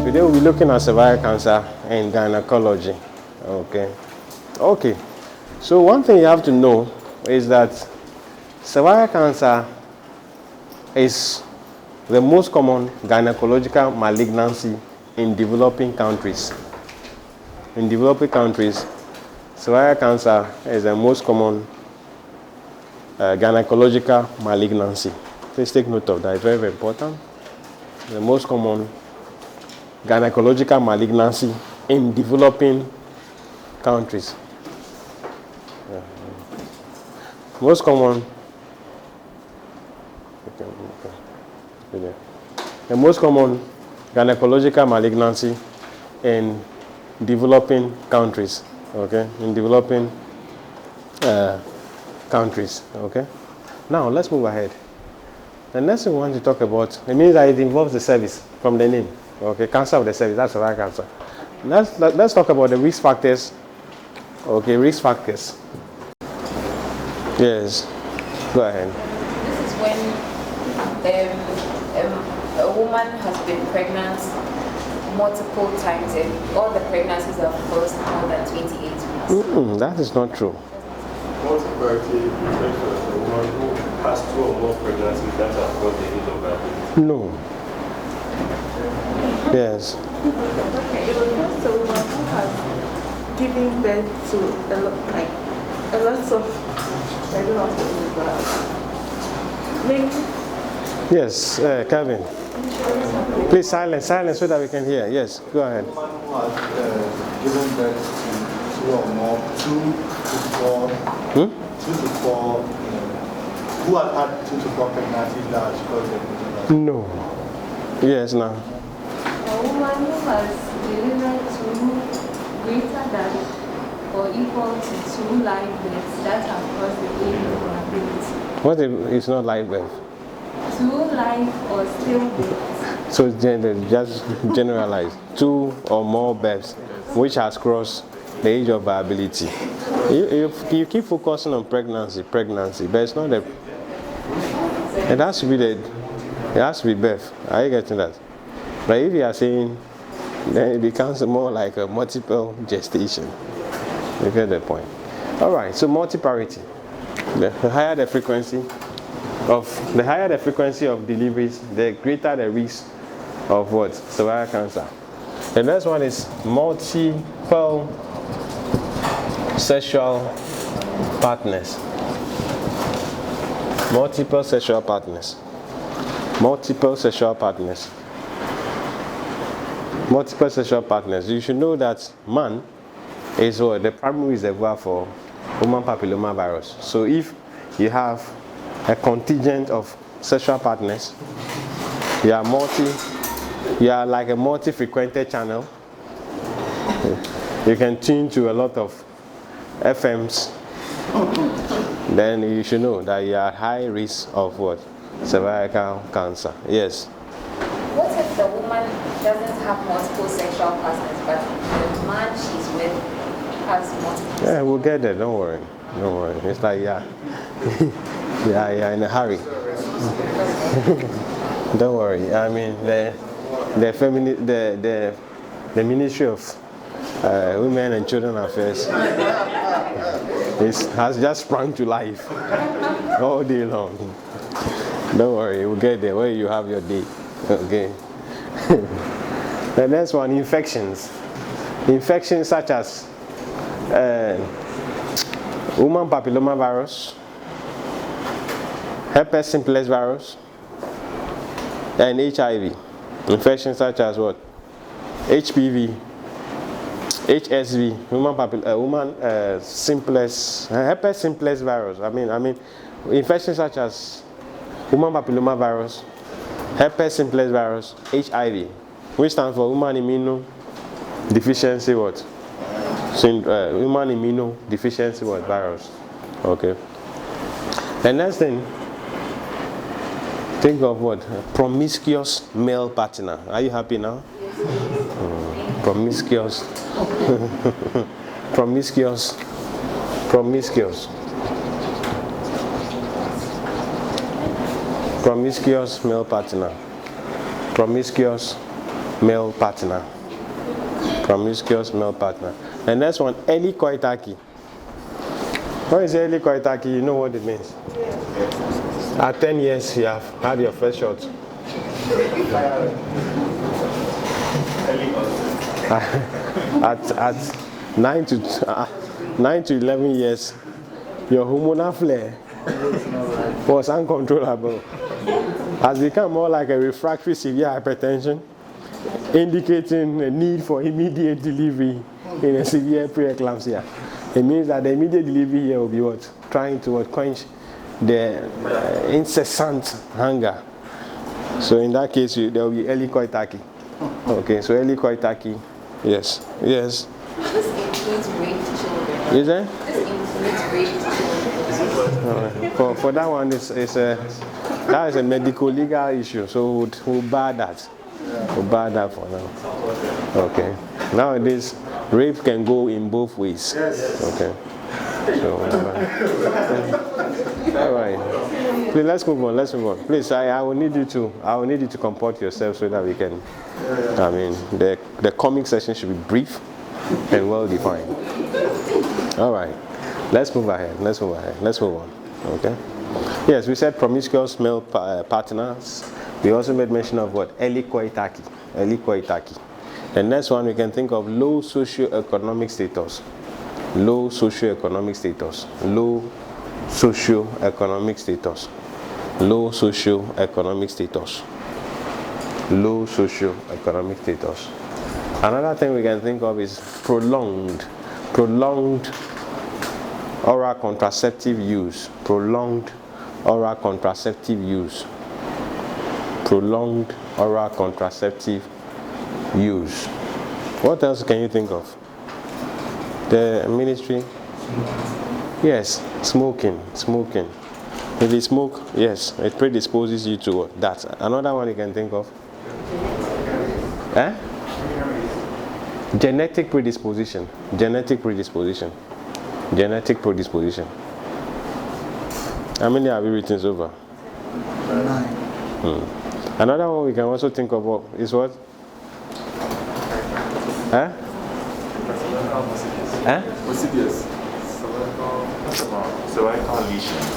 Today we'll be looking at cervical cancer and gynecology. Okay. So one thing you have to know is that cervical cancer is the most common gynecological malignancy in developing countries. In developing countries, cervical cancer is the most common gynecological malignancy. Please take note of that, it's very, very important. The most common gynecological malignancy in developing countries. Most common, the most common gynecological malignancy in developing countries. In developing countries. Now let's move ahead. The next thing we want to talk about, it means that it involves the cervix from the name. Cancer of the cervix, that's cervical cancer. Let's talk about the risk factors. Risk factors. Yes, go ahead. This is when a woman has been pregnant multiple times and all the pregnancies have caused more than 28 weeks. That is not true. Multiparity refers to a woman who has 2 or more pregnancies that have caused the age of birth. No. Yes. Okay, it refers to a woman who has given birth to a lot of, I don't know what to maybe. Yes, Kevin. Please silence so that we can hear. Yes, go ahead. A woman who has given birth to 2 or more, 2 to 4, who has had 2 to 4 pregnancies that has caused the No. Yes, now. A woman who has delivered 2 greater than or equal to 2 live births that have caused the age of morbidity. What if it's not live birth? 2 live or still births. So just generalize. 2 or more births which has crossed the age of viability. You keep focusing on pregnancy, but it's not it has to be birth. Are you getting that? But if you are saying, then it becomes more like a multiple gestation. You get the point. All right. So multiparity. The higher the frequency of deliveries, the greater the risk of what? Cervical cancer. The next one is multiple sexual partners. Multiple sexual partners. You should know that man is what? The primary reservoir for human papilloma virus. So if you have a contingent of sexual partners, you are like a multi-frequented channel. You can tune to a lot of FMs. Then you should know that you are at high risk of what? Cervical cancer. Yes. What if the woman doesn't have multiple sexual partners, but the man she's with has multiple? Yeah, we'll get there. Don't worry. It's like yeah, in a hurry. Don't worry. I mean the Ministry of Women and Children Affairs has just sprung to life all day long. Don't worry, we'll get there where you have your day. Okay. The next one, infections. Infections such as human papilloma virus, herpes simplex virus, and HIV. Infections such as what? HPV, HSV, herpes simplex virus. I mean, infections such as human papilloma virus, herpes simplex virus, HIV, which stands for human immunodeficiency what? Human immunodeficiency what? Virus. Okay. The next thing, think of what? Promiscuous male partner. Are you happy now? Yes. Promiscuous. Promiscuous male partner. promiscuous male partner. Promiscuous male partner. And next one, early coitus. When you say early coitus, you know what it means. At 10 years, you have had your first shot. At 9 to 11 years, your hormonal flare was uncontrollable. Has become more like a refractory severe hypertension, indicating a need for immediate delivery in a severe preeclampsia. It means that the immediate delivery here will be what? Trying to quench the incessant hunger. So in that case, there will be early coitus. Okay, so early coitus, yes, yes. This includes raped children. Is it? This includes raped children. For that one, that is a medical legal issue, so we'll bar that. We'll bar that for now. Okay. Nowadays, rape can go in both ways. Okay. So, all right. Please, let's move on. Let's move on. Please, I will need you to comport yourself so that we can. I mean, the comic session should be brief and well defined. All right. Let's move ahead. Let's move on. Okay. Yes, we said promiscuous male partners. We also made mention of what? Early coitus. Early coitus. The next one we can think of low socioeconomic status. Low socioeconomic status. Low socioeconomic status. Low socioeconomic status. Low socioeconomic status. Another thing we can think of is prolonged oral contraceptive use. Prolonged oral contraceptive use. Prolonged oral contraceptive use. What else can you think of? The ministry? Yes, smoking. If you smoke, yes, it predisposes you to that. Another one you can think of? Genetic predisposition. How many have you written so far? 9. Another one we can also think of is what? Cervical lesions.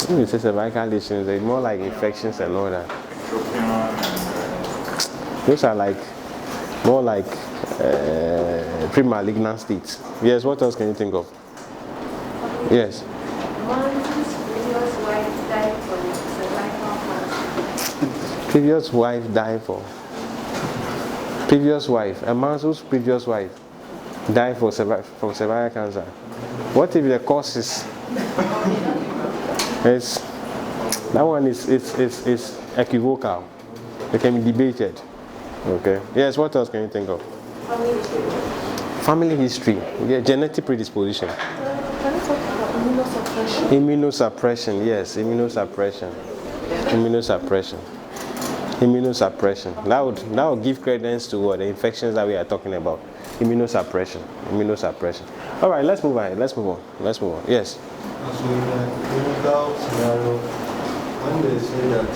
When you say cervical lesions, they're more like infections and all that. Those are more like premalignant states. Yes, what else can you think of? Yes. Previous wife died for. Previous wife, a man whose previous wife died from cervical cancer. What if the cause is that one is equivocal? It can be debated. Okay. Yes, what else can you think of? Family history. Yeah, genetic predisposition. Can you talk about immunosuppression? Immunosuppression, yes, immunosuppression. That would give credence to what the infections that we are talking about. Immunosuppression. All right, let's move on. Yes. So in a clinical scenario, when they say that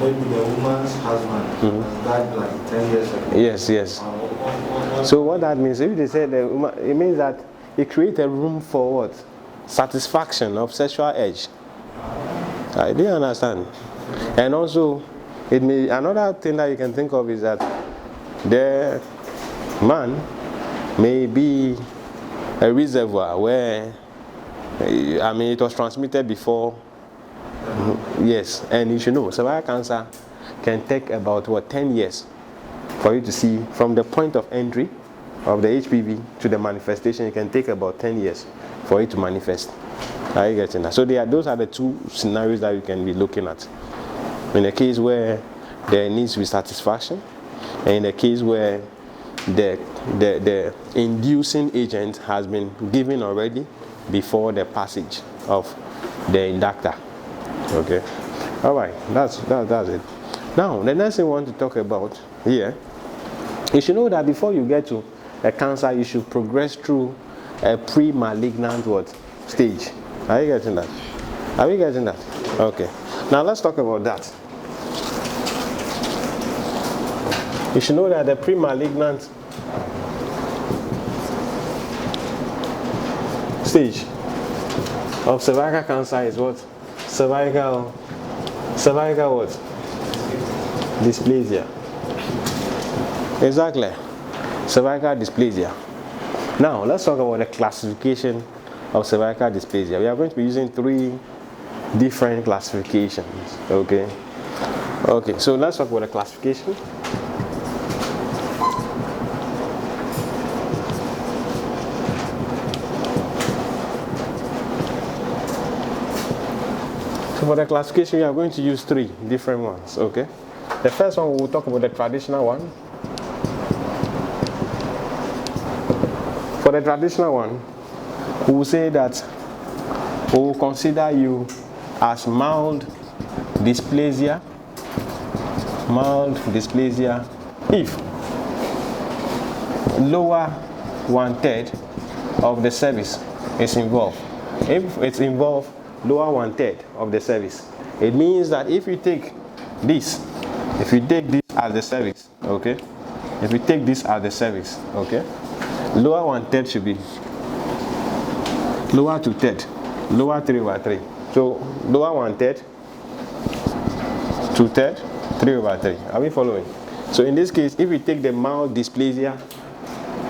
maybe the woman's husband has died like 10 years ago. Yes. So what that means, if they say it means that it creates a room for what? Satisfaction of sexual urge. I didn't understand. And also, another thing that you can think of is that the man may be a reservoir where, it was transmitted before. Yes, and you should know, cervical cancer can take about 10 years for you to see from the point of entry of the HPV to the manifestation. It can take about 10 years for it to manifest. Are you getting that? So those are the two scenarios that you can be looking at. In a case where there needs to be satisfaction, and in a case where the inducing agent has been given already before the passage of the inductor. Okay. All right. That's it. Now, the next thing we want to talk about here, you should know that before you get to a cancer, you should progress through a pre-malignant stage. Are you getting that? Okay. Now let's talk about that. You should know that the premalignant stage of cervical cancer is what? Cervical what? Dysplasia. Exactly. Cervical dysplasia. Now, let's talk about the classification of cervical dysplasia. We are going to be using 3 different classifications. Okay. Okay, so let's talk about the classification. So for the classification, we are going to use 3 different ones. Okay. The first one, we'll talk about the traditional one. For the traditional one, we will say that we will consider you as mild dysplasia if lower 1/3 of the cervix is involved. If it's involved lower 1/3 of the cervix, it means that if you take this as the cervix, okay, if you take this as the cervix, okay, lower 1/3 should be lower 2/3, lower 3/3. So lower 1/3, 2/3, 3/3. Are we following? So in this case, if we take the mild dysplasia,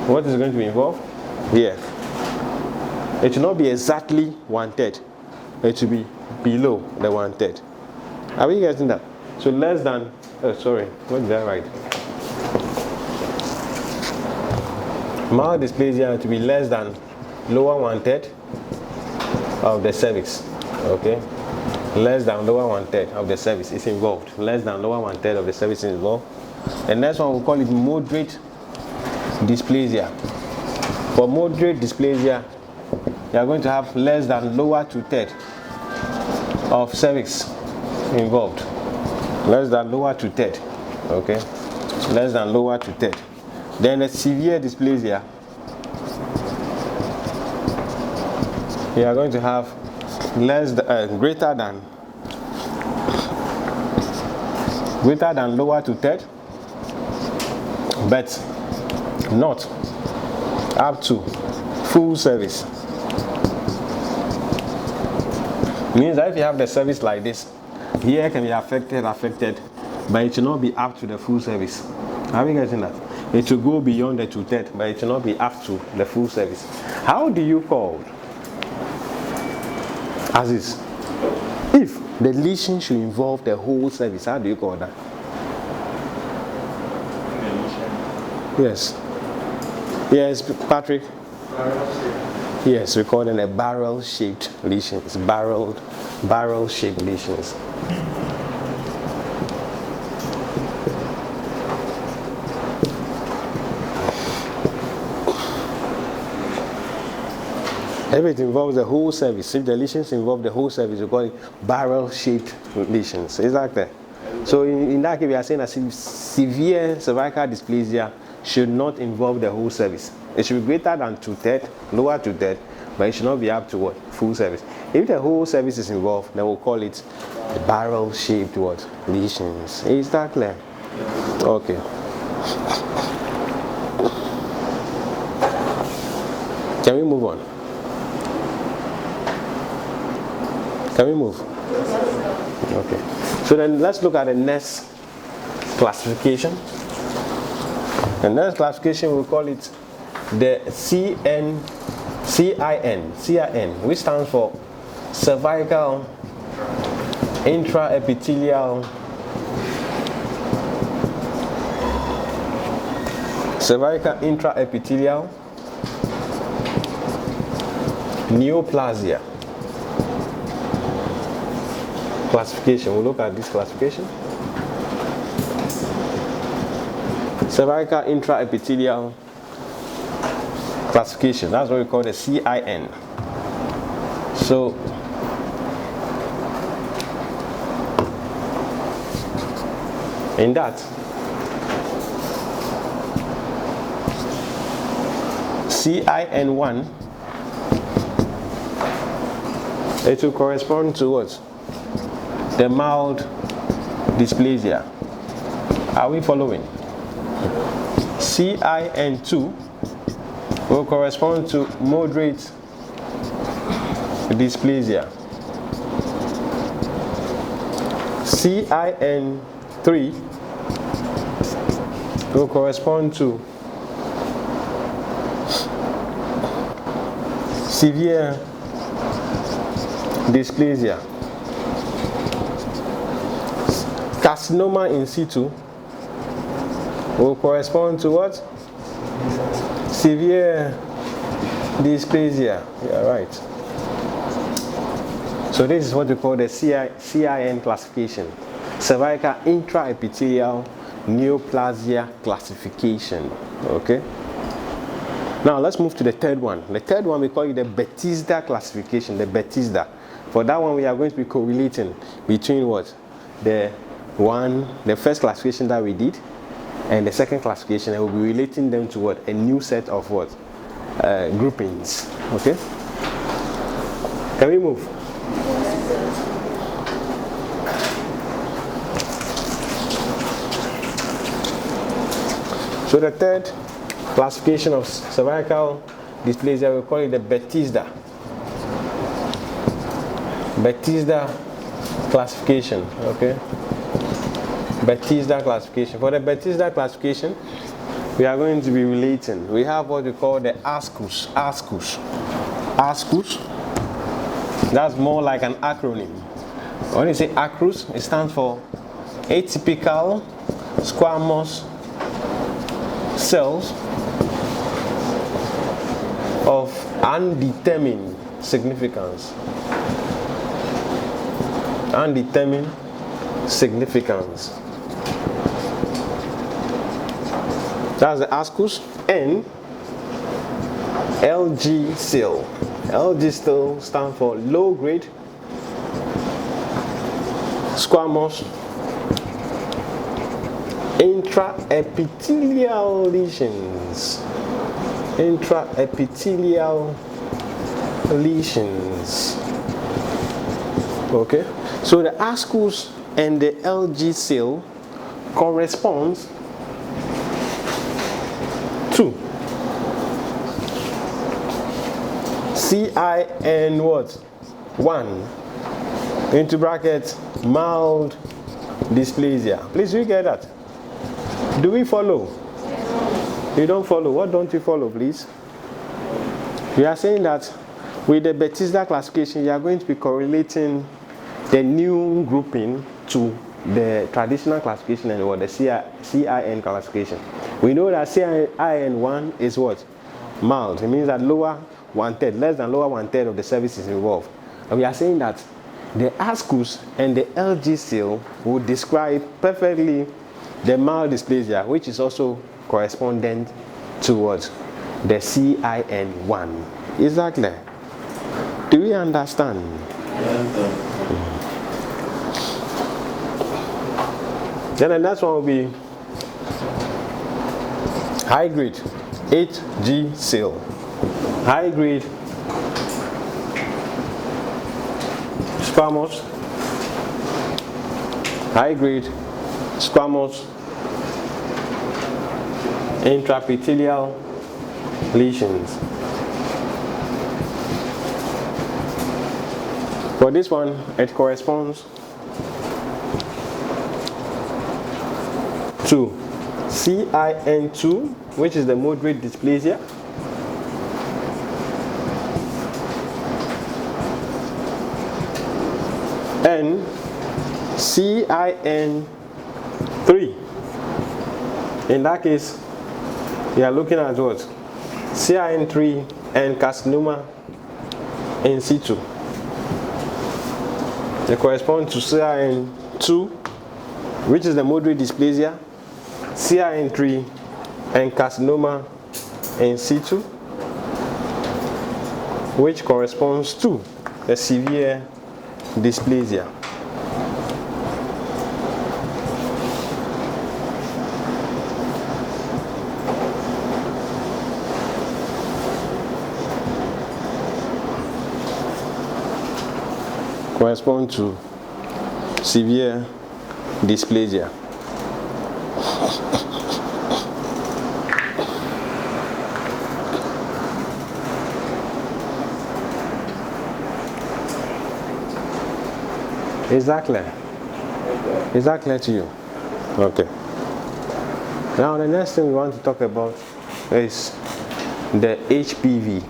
what is going to be involved? Here. It should not be exactly 1/3. It should be below the 1/3. Are we getting that? So less than, oh sorry, what did I write? Mild dysplasia to be less than lower 1/3 of the cervix. Okay, less than lower 1/3 of the cervix is involved. Less than lower 1/3 of the cervix is involved. The next one, we'll call it moderate dysplasia. For moderate dysplasia, you are going to have less than lower 2/3 of cervix involved. Less than lower 2/3. Okay, less than lower 2/3. Then the severe dysplasia, you are going to have greater than lower 2/3, but not up to full cervix. Means that if you have the cervix like this, here can be affected, but it should not be up to the full cervix. Are we getting that? It should go beyond the 2/3, but it should not be up to the full cervix. How do you call as is? If the lesion should involve the whole cervix, how do you call that? Yes. Yes, Patrick. Yes, we call them a barrel-shaped lesions. Barrel-shaped lesions. If it involves the whole cervix, if the lesions involve the whole cervix, we call it barrel-shaped lesions. Is that clear? So in that case, we are saying that severe cervical dysplasia should not involve the whole cervix. It should be greater than 2/3, lower 2/3, but it should not be up to what? Full cervix. If the whole cervix is involved, then we'll call it barrel-shaped what? Lesions. Is that clear? Okay. Can we move on? Can we move? Okay. So then let's look at the next classification. The next classification, we'll call it the CIN, which stands for cervical intraepithelial neoplasia classification. We'll look at this classification. Cervical intraepithelial classification. That's what we call the CIN. So in that, CIN1, it will correspond to what? The mild dysplasia. Are we following? CIN2 will correspond to moderate dysplasia. CIN3 will correspond to severe dysplasia. Carcinoma in situ will correspond to what? Severe dysplasia. Yeah, right. So this is what we call the CIN classification. Cervical intraepithelial neoplasia classification. Okay. Now let's move to the third one. The third one we call it the Bethesda classification. The Bethesda. For that one we are going to be correlating between what? The first classification that we did and the second classification, and we'll be relating them to what? A new set of what? Groupings. Okay? Can we move? So the third classification of cervical dysplasia, we call it the Bethesda. Bethesda classification. Okay? Bethesda classification. For the Bethesda classification, we are going to be relating. We have what we call the ASCUS. ASCUS. That's more like an acronym. When you say ASCUS, it stands for atypical squamous cells of undetermined significance. Undetermined significance. That's the ASCUS. And LG cell. LG cell stands for low grade squamous intraepithelial lesions. Intraepithelial lesions. Okay, so the ASCUS and the LG cell corresponds to CIN what? 1 into brackets mild dysplasia. Please, do you get that? Do we follow? You don't follow. What don't you follow, please? We are saying that with the Bethesda classification, you are going to be correlating the new grouping to the traditional classification and what the CIN classification. We know that CIN1 is what? Mild. It means that lower 1/3, less than lower 1/3 of the cervix is involved. And we are saying that the ASCUS and the LG cell will describe perfectly the mild dysplasia, which is also correspondent to what? The CIN1. Is that clear? Do we understand? Then the next one will be high grade HG cell. High grade squamous. High grade squamous intraepithelial lesions. For this one, it corresponds to CIN2, which is the moderate dysplasia, and CIN3. In that case, we are looking at what? CIN3 and carcinoma in situ. They correspond to CIN2, which is the moderate dysplasia, CIN3 and carcinoma in situ, which corresponds to the severe dysplasia. Correspond to severe dysplasia. Is that clear? Is that clear to you? Okay. Now the next thing we want to talk about is the HPV,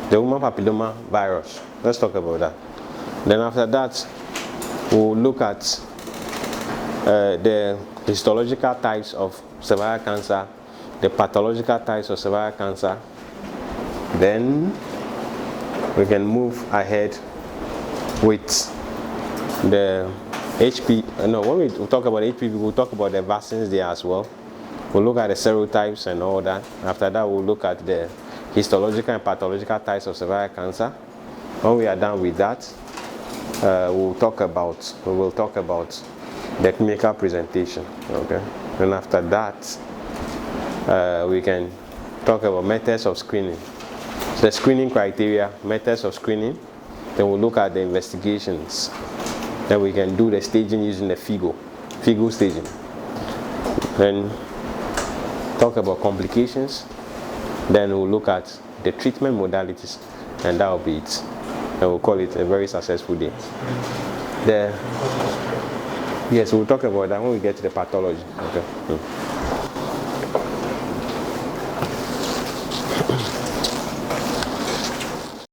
the human papilloma virus. Let's talk about that. Then after that, we'll look at the histological types of cervical cancer, the pathological types of cervical cancer. Then we can move ahead with the when we talk about HPV, we'll talk about the vaccines there as well. We'll look at the serotypes and all that. After that, we'll look at the histological and pathological types of cervical cancer. When we are done with that, we will talk about the clinical presentation. Okay, and after that, we can talk about methods of screening, the screening criteria, methods of screening. Then we'll look at the investigations. Then we can do the staging using the FIGO staging. Then talk about complications. Then we'll look at the treatment modalities, and that will be it. And we'll call it a very successful day. Yes, we'll talk about that when we get to the pathology. Okay.